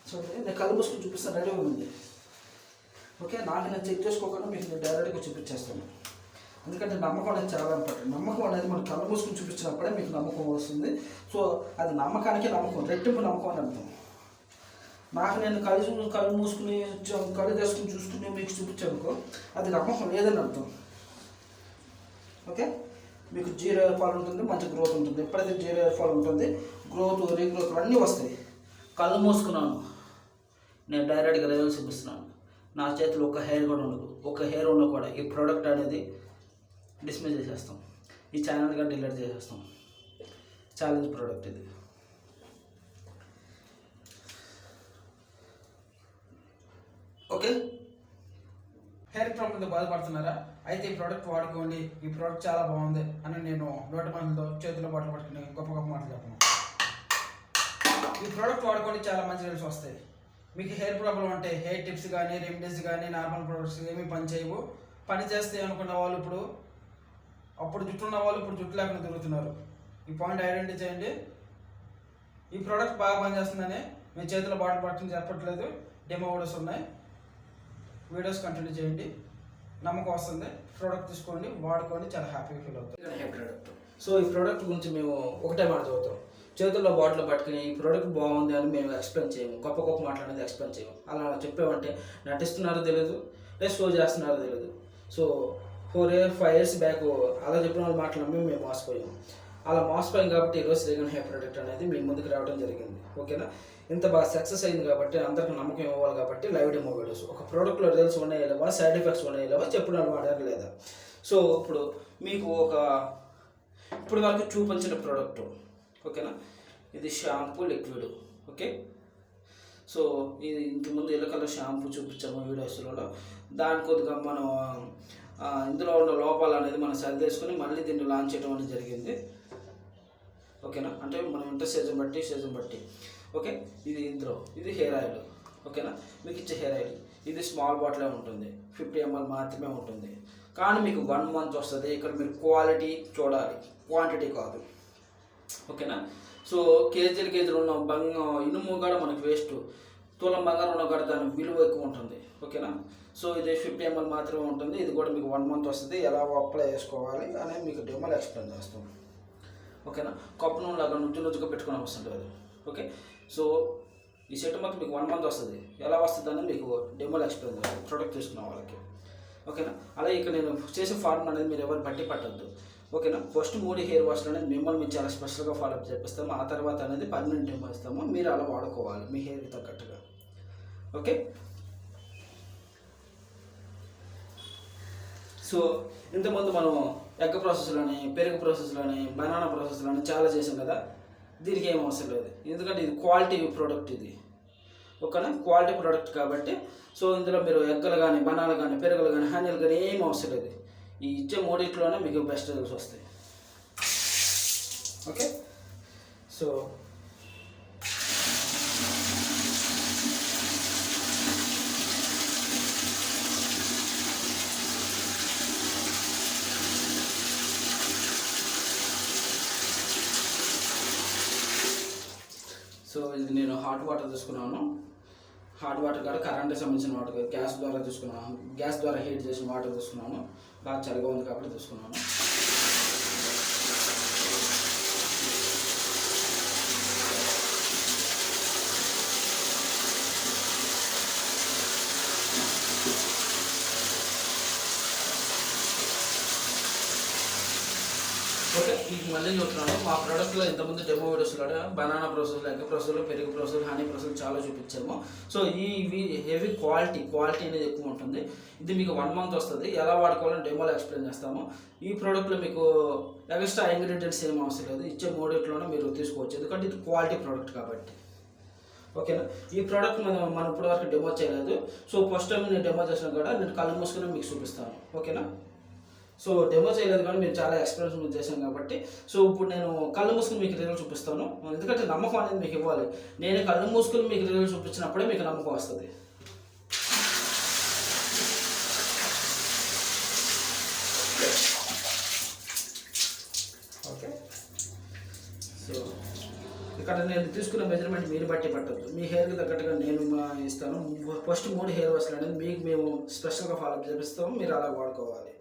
So నేను కళ్ళు మూసుకొని చూపిస్తాను, రెడీ ఉంది. ఓకే, నాకు నేను చెక్ చేసుకోకుండా మీకు నేను డైరెక్ట్గా చూపించేస్తాను. ఎందుకంటే నమ్మకం అనేది చాలా ఇంపార్టెంట్. నమ్మకం అనేది మనం కళ్ళు మూసుకొని చూపించినప్పుడే మీకు నమ్మకం వస్తుంది. సో అది నమ్మకానికి నమ్మకం, రెట్టింపు నమ్మకం అని అర్థం. నాకు నేను కళ్ళు మూసుకుని కళ్ళు తెసుకుని చూసుకుని మీకు చూపించానుకో, అది నమ్మకం లేదని అర్థం. ఓకే, మీకు 0 ఇయర్ ఫాల్ ఉంటుంది, మంచి గ్రోత్ ఉంటుంది. ఎప్పుడైతే 0 ఇయర్ ఫాల్ ఉంటుంది, గ్రోత్ రీగ్రోత్ అన్నీ వస్తాయి. కళ్ళు మూసుకున్నాను, నేను డైరెక్ట్గా రిజల్ట్స్ చూపిస్తున్నాను. నా చేతిలో ఒక హెయిర్ కూడా ఉండదు, ఒక హెయిర్ ఉన్న కూడా ఈ ప్రోడక్ట్ అనేది డిస్మిస్ చేసేస్తాం, ఈ ఛానల్గా డిలీట్ చేసేస్తాం. ఛాలెంజ్ ప్రోడక్ట్ ఇది. ఓకే, హెయిర్ ప్రాబ్లంతో బాధపడుతున్నారా? అయితే ఈ ప్రోడక్ట్ వాడుకోండి, ఈ ప్రోడక్ట్ చాలా బాగుంది అని నేను నోటి మాటలతో చేతిలో బాటలు పట్టుకుని గొప్ప గొప్ప మాటలు చెప్పను. ఈ ప్రోడక్ట్ వాడుకోండి, చాలా మంచి రిజల్ట్స్ వస్తాయి. మీకు హెయిర్ ప్రాబ్లం అంటే హెయిర్ టిప్స్ కానీ రెమెడీస్ కానీ నార్మల్ ప్రోడక్ట్స్ ఏమీ పని చేయవు. పని చేస్తే అనుకున్న వాళ్ళు అప్పుడు జుట్టు ఉన్న వాళ్ళు ఇప్పుడు జుట్టు లేకుండా తిరుగుతున్నారు. ఈ పాయింట్ ఐడెంటిఫై చేయండి. ఈ ప్రోడక్ట్ బాగా పనిచేస్తుందని మీ చేతిలో బాటిల్ పట్టుకుని చెప్పట్లేదు, డెమో వీడియోస్ ఉన్నాయి, వీడియోస్ కంటిన్యూ చేయండి, నమ్మకం వస్తుంది. ప్రోడక్ట్ తీసుకోండి, వాడుకోండి, చాలా హ్యాపీగా ఫీల్ అవుతుంది. Hair product. సో ఈ ప్రోడక్ట్ గురించి మేము ఒకటే మాట చదువుతాం, చేతుల్లో బాటిల్ పట్టుకుని ఈ ప్రోడక్ట్ బాగుంది అని మేము ఎక్స్ప్లెయిన్ చేయము, గొప్ప గొప్ప మాటలు అనేది ఎక్స్ప్లెయిన్ చేయము. అలా చెప్పామంటే నటిస్తున్నారో తెలియదు, లేదా షో చేస్తున్నారో తెలియదు. సో 4 years 5 years బ్యాక్ అలా చెప్పిన వాళ్ళ మాటలు నమ్మి మేము మోసపోయాము. అలా మోసపోయాం కాబట్టి ఈరోజు రీగన్ హెయిర్ ప్రోడక్ట్ అనేది మీ ముందుకు రావడం జరిగింది. ఓకేనా, ఇంత బాగా సక్సెస్ అయింది కాబట్టి అందరికి నమ్మకం ఇవ్వాలి కాబట్టి లైవ్ డెమో వీడియోస్. ఒక ప్రోడక్ట్లో రిజల్ట్స్ ఉన్నాయా లేవా, సైడ్ ఎఫెక్ట్స్ ఉన్నాయా లేవా, చెప్పిన వాళ్ళు వాడారు లేదా. సో ఇప్పుడు మీకు ఇప్పుడు వరకు చూపించిన ప్రోడక్ట్, ఓకేనా, ఇది షాంపూ లిక్విడ్. ఓకే, సో ఇది ఇంతకుముందు ఎల్లో కలర్ షాంపూ చూపించాము వీడియోస్లలో. దాని కొద్దిగా మనం ఇందులో ఉన్న లోపాలు అనేది మనం సరిదేసుకొని మళ్ళీ దీన్ని లాంచ్ చేయడం అనేది జరిగింది. ఓకేనా, అంటే మనం ఇంటర్ సీజన్ బట్టి. ఓకే, ఇది హెయిర్ ఆయిల్. ఓకేనా, మీకు ఇచ్చే హెయిర్ ఆయిల్ ఇది స్మాల్ బాటిలే ఉంటుంది, 50 ml మాత్రమే ఉంటుంది. కానీ మీకు 1 month వస్తుంది. ఇక్కడ మీరు క్వాలిటీ చూడాలి, క్వాంటిటీ కాదు. ఓకేనా, సో కేజీలు ఉన్న ఇనుము కూడా మనకు వేస్ట్, తులం బంగారం ఉన్న కూడా దాని విలువ ఎక్కువ ఉంటుంది. ఓకేనా, సో ఇది 50 ml మాత్రమే ఉంటుంది. ఇది కూడా మీకు 1 month వస్తుంది. ఎలా అప్లై చేసుకోవాలి అనేది మీకు డెమోలో ఎక్స్ప్లెయిన్ చేస్తాం. ఓకేనా, కప్పు నూనె లాగా నుజ్జుగా పెట్టుకునే అవసరం లేదు. ఓకే, సో ఈ సెట్ మొత్తం మీకు 1 month వస్తుంది. ఎలా వస్తుంది అనేది మీకు డెమోలో ఎక్స్ప్లెయిన్ చేస్తాం ప్రోడక్ట్ తీసుకున్న వాళ్ళకి. ఓకేనా, అలాగే ఇక్కడ నేను చేసే ఫార్మ్ అనేది మీరు ఎవరు బట్టి పట్టద్దు. ఓకేనా, ఫస్ట్ 3 హెయిర్ వాష్లు అనేది మిమ్మల్ని మేము చాలా స్పెషల్గా ఫాలోఅప్ చేపిస్తాము. ఆ తర్వాత అనేది పర్మనెంట్ డెమో ఇస్తాము, మీరు అలా వాడుకోవాలి మీ హెయిర్కి తగ్గట్టుగా. ఓకే, సో ఇంతకుముందు మనం ఎగ్ ప్రాసెస్లోని, పెరుగు ప్రాసెస్లోని, బనానా ప్రాసెస్లోని చాలా చేసాం కదా. దీనికి ఏం అవసరం లేదు, ఎందుకంటే ఇది క్వాలిటీ ప్రోడక్ట్. ఇది ఓకేనా, క్వాలిటీ ప్రోడక్ట్ కాబట్టి సో ఇందులో మీరు ఎగ్గలు కానీ, బనానాలు కానీ, పెరుగులు కానీ, హనీలు కానీ ఏం అవసరం లేదు. ఈ ఇచ్చే 3 మీకు బెస్ట్ రిజల్ట్స్ వస్తాయి. ఓకే, సో ఇది నేను హాట్ వాటర్ తీసుకున్నాను. హాట్ వాటర్ కాదు, కరెంట్కి సంబంధించిన వాటర్, గ్యాస్ ద్వారా తీసుకున్నాను. గ్యాస్ ద్వారా హీట్ చేసిన వాటర్ తీసుకున్నాను. బాగా చలిగా ఉంది కాబట్టి తీసుకున్నాను. ఓకే, మీకు మళ్ళీ చెప్తున్నాను, మా ప్రోడక్ట్లో ఇంతకుముందు డెమో వీడియోస్లో బనానా ప్రాసెస్, ఎగ్ ప్రాసెస్, పెరుగు ప్రాసెస్, హనీ ప్రాసెస్ చాలా చూపించాము. సో ఇవి హెవీ క్వాలిటీ అనేది ఎక్కువ ఉంటుంది. ఇది మీకు 1 month వస్తుంది. ఎలా వాడుకోవాలని డెమోలో ఎక్స్ప్లెయిన్ చేస్తాము. ఈ ప్రోడక్ట్లో మీకు ఎక్స్ట్రా ఇంగ్రీడియంట్స్ ఏం అవసరం లేదు, ఇచ్చే 3 మీరు తీసుకోవచ్చు, ఎందుకంటే ఇది క్వాలిటీ ప్రోడక్ట్ కాబట్టి. ఓకేనా, ఈ ప్రోడక్ట్ మనం ఇప్పటివరకు డెమో చేయలేదు. సో ఫస్ట్ టైం నేను డెమో చేసినా కూడా నేను కళ్ళు మూసుకుని మీకు చూపిస్తాను. ఓకేనా, సో డెమో చేయలేదు కానీ మీరు చాలా ఎక్స్పీరియన్స్ చేశాను కాబట్టి సో ఇప్పుడు నేను కళ్ళు మూసుకుని మీకు రిజల్ట్ చూపిస్తాను. ఎందుకంటే నమ్మకం అనేది మీకు ఇవ్వాలి. నేను కళ్ళు మూసుకుని మీకు రిజల్ట్ చూపించినప్పుడే మీకు నమ్మకం వస్తుంది. ఓకే, సో ఇక్కడ నేను తీసుకున్న మెజర్మెంట్ మీరు బట్టి పట్టద్దు, మీ హెయిర్కి తగ్గట్టుగా నేను ఇస్తాను. ఫస్ట్ 3 హెయిర్ వాష్లు అనేది మీకు మేము స్పెషల్గా ఫాలో చేపిస్తాము, మీరు అలా వాడుకోవాలి.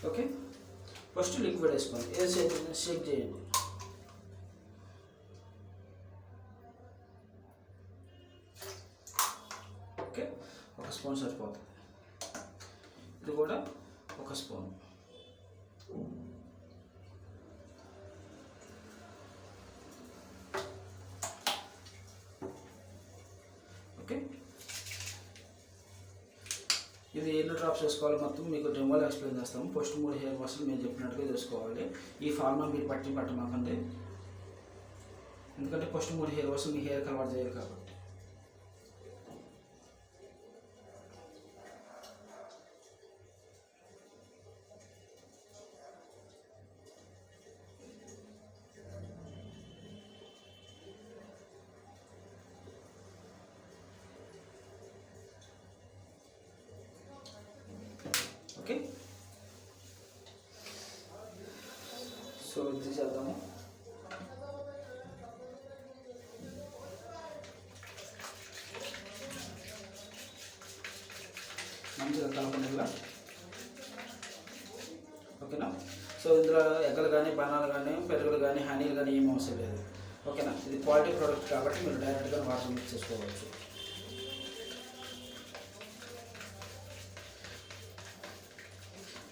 ఓకే, ఫస్ట్ లిక్విడ్ వేసుకోండి, వేసి షేక్ చేయండి. ఓకే, 1 స్పూన్ సరిపోతుంది. ఇది కూడా 1 స్పూన్. ఓకే, ఇది ఎన్ని డ్రాప్స్ వేసుకోవాలి మొత్తం మీకు డెమోలో ఎక్స్ప్లెయిన్ చేస్తాము. ఫస్ట్ 3 హెయిర్ వాష్లు మేము చెప్పినట్టుగా చేసుకోవాలి. ఈ ఫార్ములా మీరు పట్టమాకండి, ఎందుకంటే ఫస్ట్ 3 హెయిర్ వాష్లు మీ హెయిర్ కలర్ చేయాలి కాబట్టి. ఓకే, సో ఇది చేద్దాము. మంచిగా కలపండి ఇలా. ఓకేనా, సో ఇందులో ఎగ్గలు కానీ, బనాలు కానీ, పెరుగులు కానీ, హనీలు కానీ ఏం అవసరం లేదు. ఓకేనా, ఇది క్వాలిటీ ప్రోడక్ట్ కాబట్టి మీరు డైరెక్ట్గా వాటర్ మిక్స్ చేసుకోవచ్చు.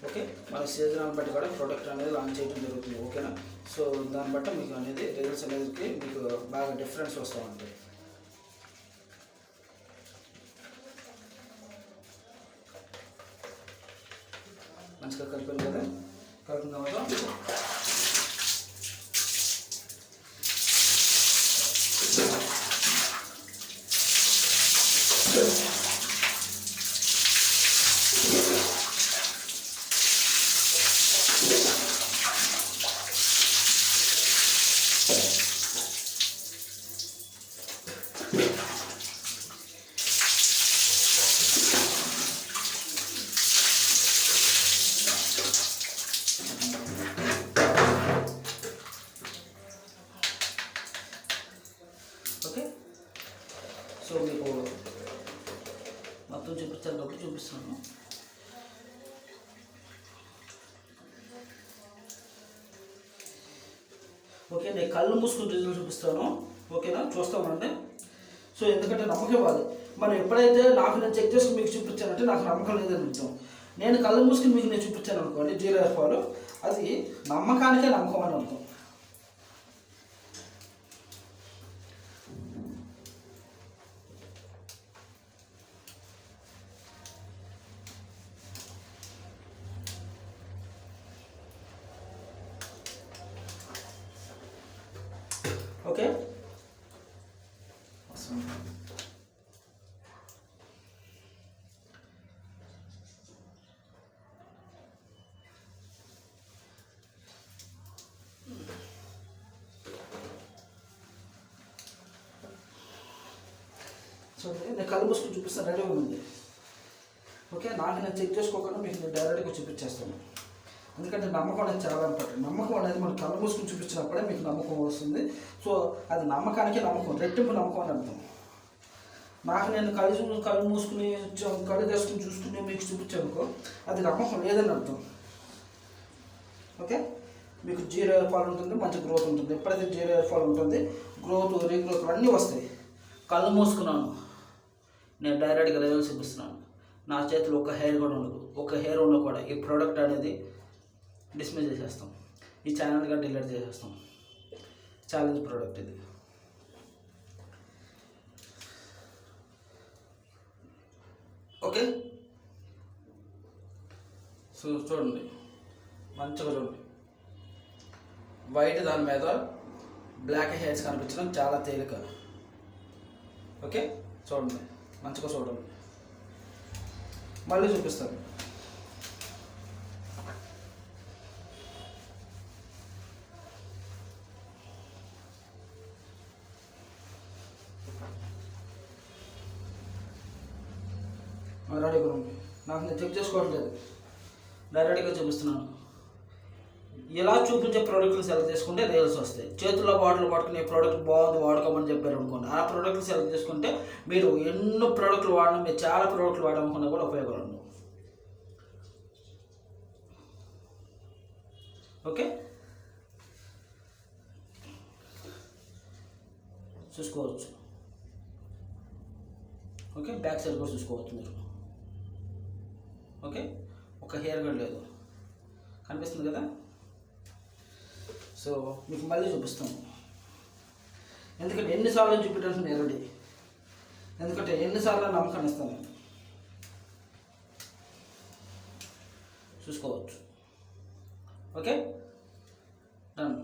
ఓకే, మన సీజన్ బట్టి కూడా ప్రోడక్ట్ అనేది లాంచ్ చేయడం జరుగుతుంది. ఓకేనా, సో దాన్ని బట్టి మీకు అనేది రిజల్ట్స్ అనేది మీకు బాగా డిఫరెన్స్ వస్తూ ఉంటాయి. మంచిగా కలిపాను కదా, కలిపిన తర్వాత ఓకే, సో మీకు మొత్తం చూపించాలి చూపిస్తున్నాను. ఓకే, నేను కళ్ళు మూసుకుని రిజల్ట్ చూపిస్తాను. ఓకేనా, చూస్తామండి. సో ఎందుకంటే నమ్మకం ఇవ్వాలి. మనం ఎప్పుడైతే నాకు నేను చెక్ చేసుకుని మీకు చూపించానంటే నాకు నమ్మకం లేదని అర్థం. నేను కళ్ళు మూసుకుని మీకు నేను చూపించాను అనుకోండి 0 హెయిర్ ఫాల్, అది నమ్మకానికే నమ్మకం అని అర్థం. ఓకే, సో నేను కళ్ళు మూసుకుని చూపిస్తాను, రెడీగా ఉంది. ఓకే, నాకు నేను చెక్ చేసుకోకుండా మీకు నేను డైరెక్ట్గా చూపించేస్తాను. ఎందుకంటే నమ్మకం అనేది చాలా ఇంపార్టెంట్. నమ్మకం అనేది మనం కళ్ళు మూసుకుని చూపించినప్పుడే మీకు నమ్మకం వస్తుంది. సో అది నమ్మకానికి నమ్మకం, రెట్టింపు నమ్మకం అని అర్థం. నాకు నేను కళ్ళు మూసుకుని కళ్ళు తెసుకుని చూసుకుని మీకు చూపించానుకో అది నమ్మకం లేదని అర్థం. ఓకే, మీకు 0 హెయిర్ ఫాల్ ఉంటుంది, మంచి గ్రోత్ ఉంటుంది. ఎప్పుడైతే 0 హెయిర్ ఫాల్ ఉంటుంది, గ్రోత్ రీగ్రోత్ అన్నీ వస్తాయి. కళ్ళు మూసుకున్నాను, నేను డైరెక్ట్గా రిజల్ట్స్ చూపిస్తున్నాను. నా చేతిలో ఒక హెయిర్ కూడా ఉండదు, ఒక హెయిర్ ఉన్న కూడా ఈ ప్రోడక్ట్ అనేది డిస్మిస్ చేసేస్తాం, ఈ ఛానల్గా డిలీట్ చేసేస్తాం. ఛాలెంజ్ ప్రోడక్ట్ ఇది. ఓకే, సో చూడండి, మంచిగా చూడండి. వైట్ దాని మీద బ్లాక్ హెయిర్స్ కనిపించడం చాలా తేలిక. ఓకే, చూడండి, మంచిగా చూడండి. మళ్ళీ చూపిస్తాను. రెడీగా ఉంది. నాకు నేను చెక్ చేసుకోవట్లేదు, డైరెక్ట్గా చూపిస్తున్నాను. ఇలా చూపించే ప్రోడక్ట్లు సెలెక్ట్ చేసుకుంటే రీల్స్ వస్తాయి. చేతుల్లో బాటిల్ పట్టుకుని ప్రోడక్ట్ బాగుంది వాడుకోమని చెప్పారు అనుకోండి, ఆ ప్రోడక్ట్లు సెలెక్ట్ చేసుకుంటే మీరు ఎన్నో ప్రోడక్ట్లు వాడడం, మీరు చాలా ప్రోడక్ట్లు వాడనుకున్నా కూడా ఉపయోగపడదు. ఓకే, చూసుకోవచ్చు. ఓకే, బ్యాక్ సైడ్ కూడా చూసుకోవచ్చు మీరు. ఓకే, ఒక హెయిర్ కూడా లేదు, కనిపిస్తుంది కదా. సో మీకు మళ్ళీ చూపిస్తాను, ఎందుకంటే ఎన్నిసార్లు చూపించడానికి నేను రెడీ, ఎందుకంటే ఎన్నిసార్లు నమ్మకాన్ని ఇస్తాను. చూసుకోవచ్చు. Okay, done.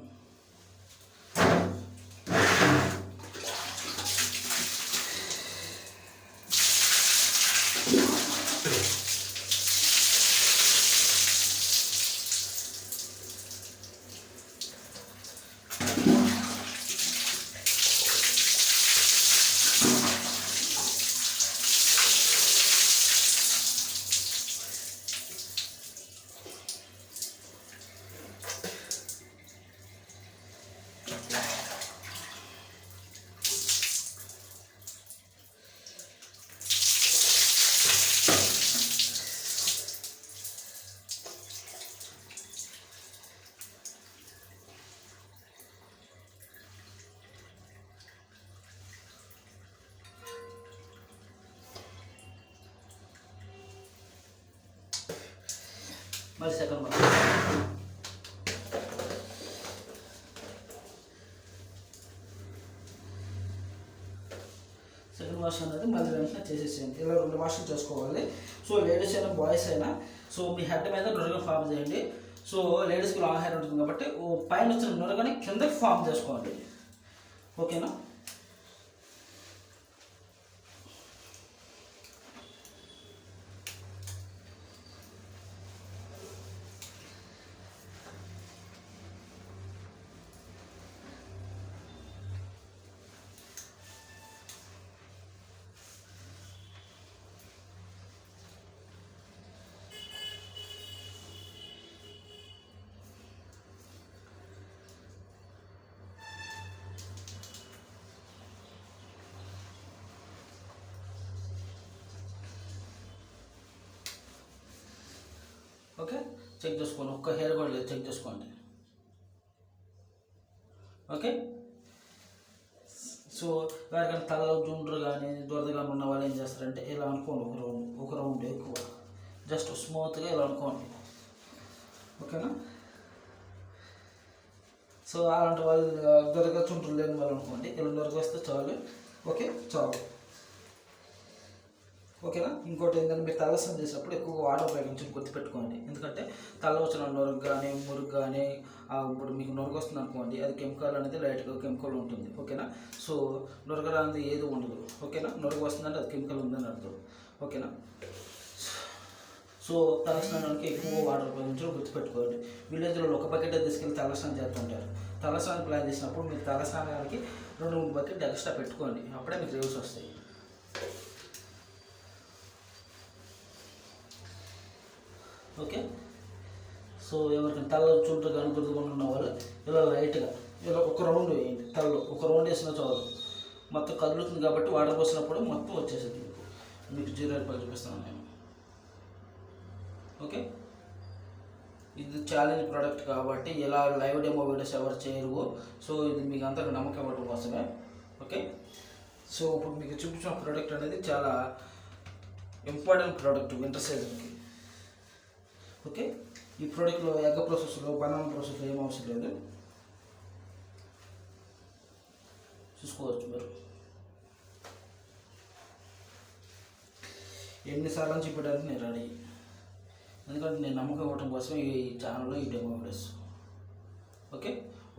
మరి సెకండ్ వాష్. సెకండ్ వాష్ అనేది మళ్ళీ వెంటనే చేసేసేయండి. ఇలా 2 వాష్లు చేసుకోవాలి. సో లేడీస్ అయినా బాయ్స్ అయినా, సో మీ హెడ్ మీద నురగ ఫామ్ చేయండి. సో లేడీస్కి లాంగ్ హెయిర్ ఉంటుంది కాబట్టి పైన వచ్చిన నురగని కిందకి ఫామ్ చేసుకోండి. ఓకేనా. ఓకే, చెక్ చేసుకోండి. ఒక్క హెయిర్ కూడా లేదు, చెక్ చేసుకోండి. ఓకే. సో ఎవరికైనా తలలో జుండ్రు కానీ దురదగా ఉన్న వాళ్ళు ఏం చేస్తారంటే ఇలా అనుకోండి, ఒక రౌండ్ ఎక్కువ, జస్ట్ స్మూత్గా ఇలా అనుకోండి. ఓకేనా. సో అలాంటి వాళ్ళు దురదగా చుండ్రు లేని వాళ్ళు అనుకోండి, ఇలా దురద వస్తే చాలు. ఓకే, చాలు. ఓకేనా. ఇంకోటి ఏంటంటే మీరు తలస్నానం చేసినప్పుడు ఎక్కువగా వాటర్ ఉపయోగించి గుర్తుపెట్టుకోండి. ఎందుకంటే తల వచ్చిన నొరుగు కానీ మురుగు కానీ ఇప్పుడు మీకు నొరుగు వస్తుంది అనుకోండి, అది కెమికల్ అనేది లైట్గా కెమికల్ ఉంటుంది. ఓకేనా. సో నొరుగు రానిది ఏది ఉండదు. ఓకేనా. నొరుగు వస్తుందంటే అది కెమికల్ ఉందని అర్థం. ఓకేనా. సో తలస్నానానికి ఎక్కువ వాటర్ ఉపయోగించడం గుర్తుపెట్టుకోండి. విలేజ్లో ఒక బకెట్ తీసుకెళ్ళి తలస్నానం చేస్తుంటారు. తలస్నానం ప్లాన్ చేసినప్పుడు మీరు తలస్నానానికి 2-3 బకెట్ ఎక్స్ట్రా పెట్టుకోండి, అప్పుడే మీకు రివ్యూస్ వస్తాయి. ఓకే. సో ఎవరికైనా తల చుట్టూ కానీ దురదకుండా ఉన్న వాళ్ళు ఇలా లైట్గా ఇలా ఒక రౌండ్ వేయండి. తలలో ఒక రౌండ్ వేసినా చాలు, మొత్తం కదులుతుంది కాబట్టి వాటర్ పోసినప్పుడు మొత్తం వచ్చేసింది. మీకు 0 రూపాయలు చూపిస్తాను నేను. ఓకే. ఇది ఛాలెంజ్ ప్రోడక్ట్ కాబట్టి ఇలా లైవ్ డెమో వీడియోస్ ఎవరు చేయరు. సో ఇది మీకు అందరూ నమ్మకం ఇవ్వడం కోసమే. ఓకే. సో ఇప్పుడు మీకు చూపించిన ప్రోడక్ట్ అనేది చాలా ఇంపార్టెంట్ ప్రోడక్ట్ వింటర్ సీజన్కి. ఓకే. ఈ ప్రోడక్ట్లో ఎగ్ ప్రాసెస్లో బనానా ప్రాసెస్లో ఏం అవసరం లేదు, చూసుకోవచ్చు మీరు. ఎన్నిసార్లు చూపించడానికి నేను రెడీ, ఎందుకంటే నేను నమ్మకం ఇవ్వడం కోసం ఈ ఛానల్లో ఈ డెమో వీడియోస్. ఓకే.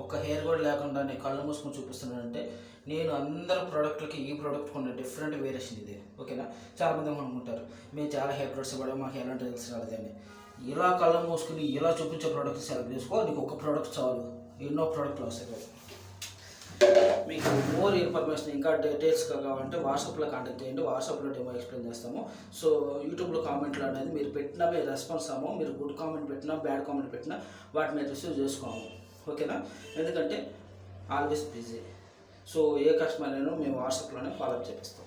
ఒక హెయిర్ కూడా లేకుండా నేను కళ్ళు మూసుకొని చూపిస్తున్నానంటే నేను అందరు ప్రోడక్ట్లకి ఈ ప్రోడక్ట్ కొన్న డిఫరెంట్ వేరియేషన్ ఇది, ఓకేనా. చాలామంది అనుకుంటారు మేము చాలా హెయిర్ ప్రొడక్ట్స్ ఇవ్వడం మాకు ఎలాంటి రిజల్ట్స్ రాలేదు అని. ఇలా కళ్ళ మూసుకుని ఇలా చూపించే ప్రోడక్ట్స్ సెలెక్ట్ చేసుకో, నీకు ఒక ప్రోడక్ట్ చాలు, ఎన్నో ప్రోడక్ట్లు వస్తాయి. మీకు మోర్ ఇన్ఫర్మేషన్ ఇంకా డీటెయిల్స్ కావాలంటే వాట్సాప్లో కాంటాక్ట్ చేయండి, వాట్సాప్లో డెమో ఎక్స్ప్లెయిన్ చేస్తాము. సో యూట్యూబ్లో కామెంట్లు అనేది మీరు పెట్టినా రెస్పాన్స్ అవ్వము, మీరు గుడ్ కామెంట్ పెట్టినా బ్యాడ్ కామెంట్ పెట్టినా వాటిని మీరు రిసీవ్ చేసుకోము, ఓకేనా. ఎందుకంటే ఆల్వేస్ బిజీ. సో ఏ కస్టమర్ అయినా మేము వాట్సాప్లోనే ఫాలోఅప్ చేపిస్తాం.